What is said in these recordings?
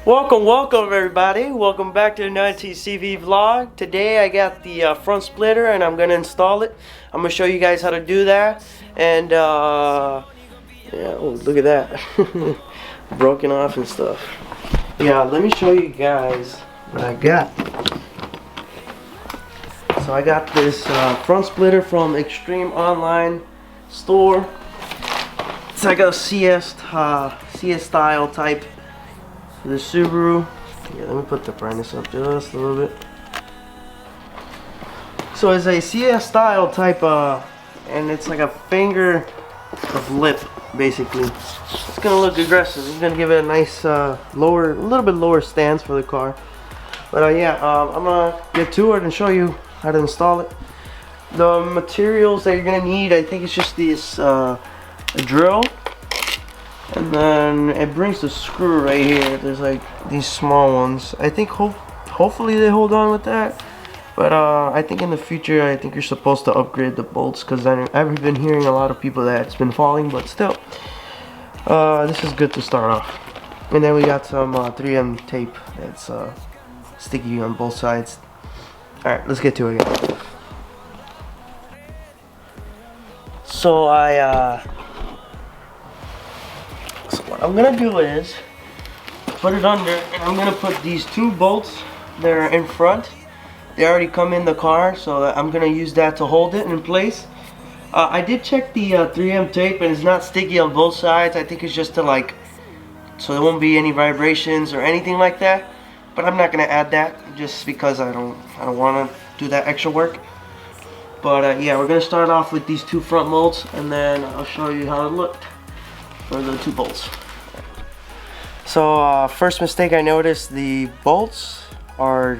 Welcome everybody. Welcome back to the 90CV vlog. Today I got the front splitter and I'm gonna install it. I'm gonna show you guys how to do that. And yeah, oh, look at that. Broken off and stuff. Yeah, let me show you guys what I got. So I got this front splitter from Extreme Online store. It's like a CS style type. The Subaru. Yeah, let me put the brightness up just a little bit. So it's a CS style type and it's like a finger of lip basically. It's gonna look aggressive. It's gonna give it a nice a little bit lower stance for the car. But yeah, I'm gonna get to it and show you how to install it. The materials that you're gonna need, I think it's just this a drill. And then it brings the screw right here. There's like these small ones. I think hopefully they hold on with that. But I think in the future, I think you're supposed to upgrade the bolts because I've been hearing a lot of people that it's been falling. But still, this is good to start off. And then we got some 3M tape that's sticky on both sides. All right, let's get to it again. So what I'm gonna do is put it under, and I'm gonna put these two bolts that are in front. They already come in the car, so I'm gonna use that to hold it in place. I did check the 3M tape, and it's not sticky on both sides. I think it's just to so there won't be any vibrations or anything like that. But I'm not gonna add that just because I don't want to do that extra work. But yeah, we're gonna start off with these two front bolts, and then I'll show you how it looked for the two bolts. So first mistake I noticed, the bolts are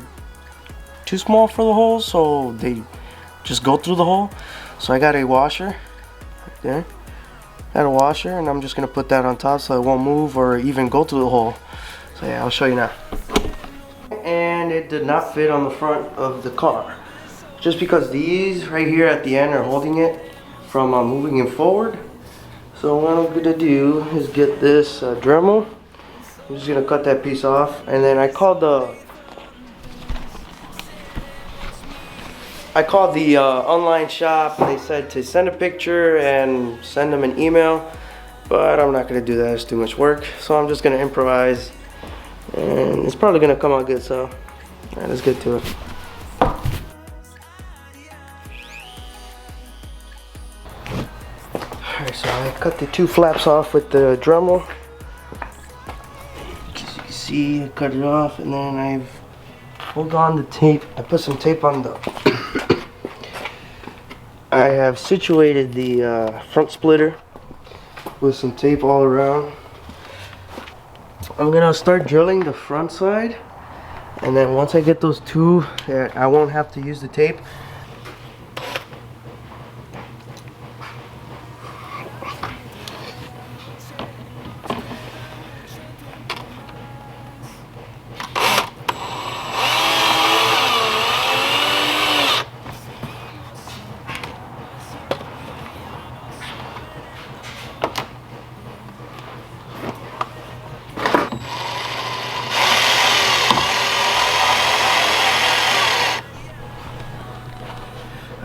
too small for the holes, so they just go through the hole. So I got a washer right there. Got a washer, and I'm just gonna put that on top so it won't move or even go through the hole. So yeah, I'll show you now. And it did not fit on the front of the car, just because these right here at the end are holding it from moving it forward. So what I'm gonna do is get this Dremel. I'm just gonna cut that piece off, and then I called the online shop. They said to send a picture and send them an email, but I'm not gonna do that. It's too much work. So I'm just gonna improvise, and it's probably gonna come out good. So, all right, let's get to it. Alright, so I cut the two flaps off with the Dremel. As you can see, I cut it off, and then I've pulled on the tape. I put some tape on the I have situated the front splitter with some tape all around. I'm gonna start drilling the front side, and then once I get those two, I won't have to use the tape.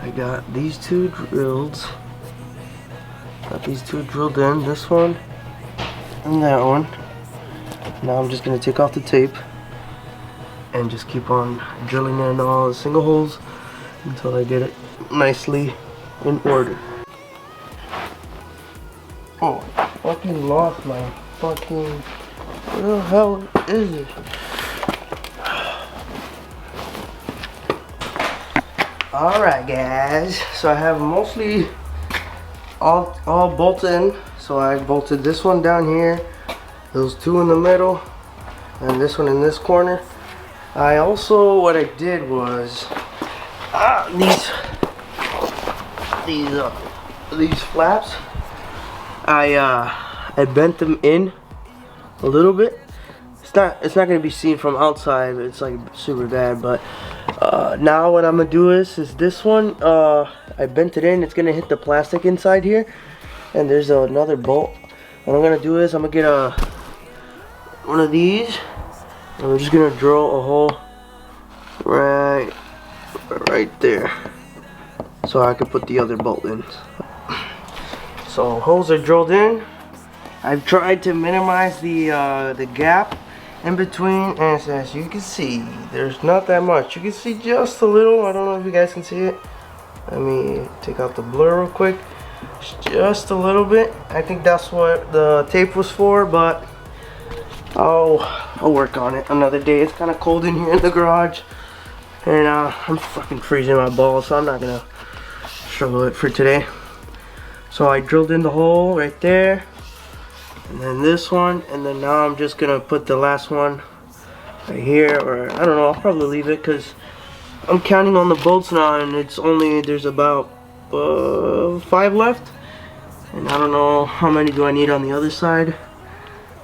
I got these two drilled. Got these two drilled in, this one and that one. Now I'm just gonna take off the tape and just keep on drilling in all the single holes until I get it nicely in order. Oh, I fucking lost my fucking... What the hell is it? Alright guys, so I have mostly all bolted in. So I bolted this one down here, those two in the middle, and this one in this corner. I also, what I did was these flaps, I bent them in a little bit. It's not gonna be seen from outside, but it's like super bad. But now what I'm gonna do is this one, I bent it in. It's gonna hit the plastic inside here, and there's another bolt. What I'm gonna do is I'm gonna get one of these, And we're just gonna drill a hole right there, so I can put the other bolt in. So holes are drilled in. I've tried to minimize the gap in between, and as you can see, there's not that much. You can see just a little. I don't know if you guys can see it. Let me take out the blur real quick. Just a little bit. I think that's what the tape was for, but I'll work on it another day. It's kind of cold in here in the garage, and I'm fucking freezing my balls, so I'm not gonna struggle it for today. So I drilled in the hole right there, and then this one, and then now I'm just gonna put the last one right here, or I don't know, I'll probably leave it because I'm counting on the bolts now, and there's about 5 left, and I don't know how many do I need on the other side,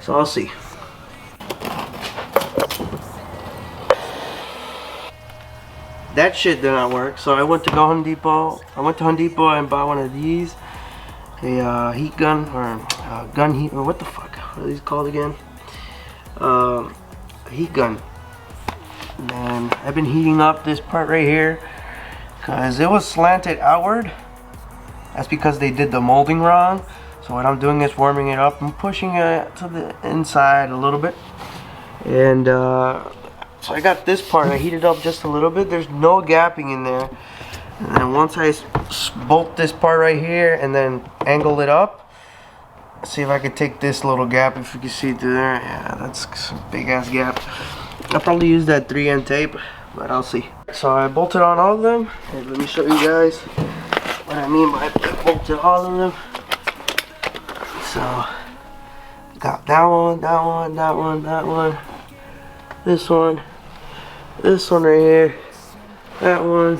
so I'll see. That shit did not work, so I went to Home Depot. And bought one of these, a heat gun, or gun heat, or what the fuck? What are these called again? A heat gun. And I've been heating up this part right here because it was slanted outward. That's because they did the molding wrong. So what I'm doing is warming it up and pushing it to the inside a little bit. And so I got this part, I heated up just a little bit. There's no gapping in there. And then once I bolt this part right here and then angle it up, see if I can take this little gap, if you can see through there. Yeah, that's a big ass gap. I'll probably use that 3M tape, but I'll see. So I bolted on all of them. And let me show you guys what I mean by bolted all of them. So got that one, that one, that one, that one, this one right here, that one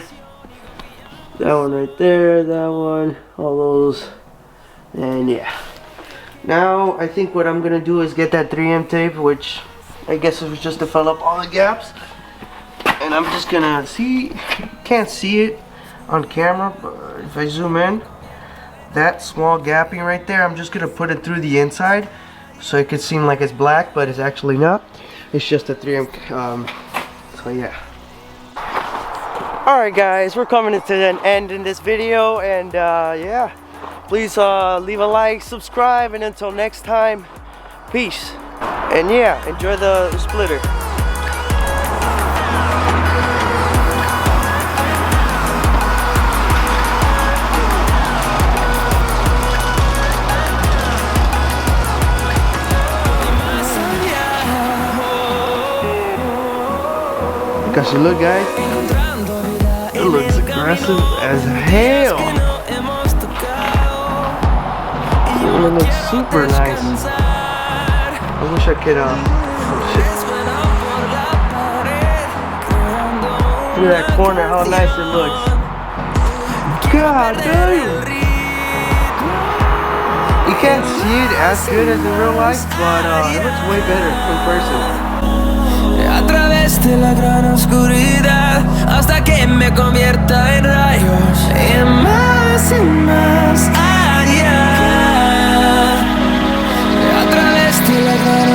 right there, that one, all those, and yeah. Now I think what I'm gonna do is get that 3M tape, which I guess it was just to fill up all the gaps, and I'm just gonna see. You can't see it on camera, but if I zoom in, that small gapping right there, I'm just gonna put it through the inside, so it could seem like it's black, but it's actually not. It's just a 3M. So yeah. Alright guys, we're coming to an end in this video, and yeah, please leave a like, subscribe, and until next time, peace. And yeah, enjoy the splitter. Because you look, guys, it looks aggressive as hell. It looks super nice. I wish I could, oh shit. Look at that corner, how nice it looks. God damn! You can't see it as good as in real life, but it looks way better in person. A través de la gran oscuridad, hasta que me convierta en rayos y más allá. A través de la gran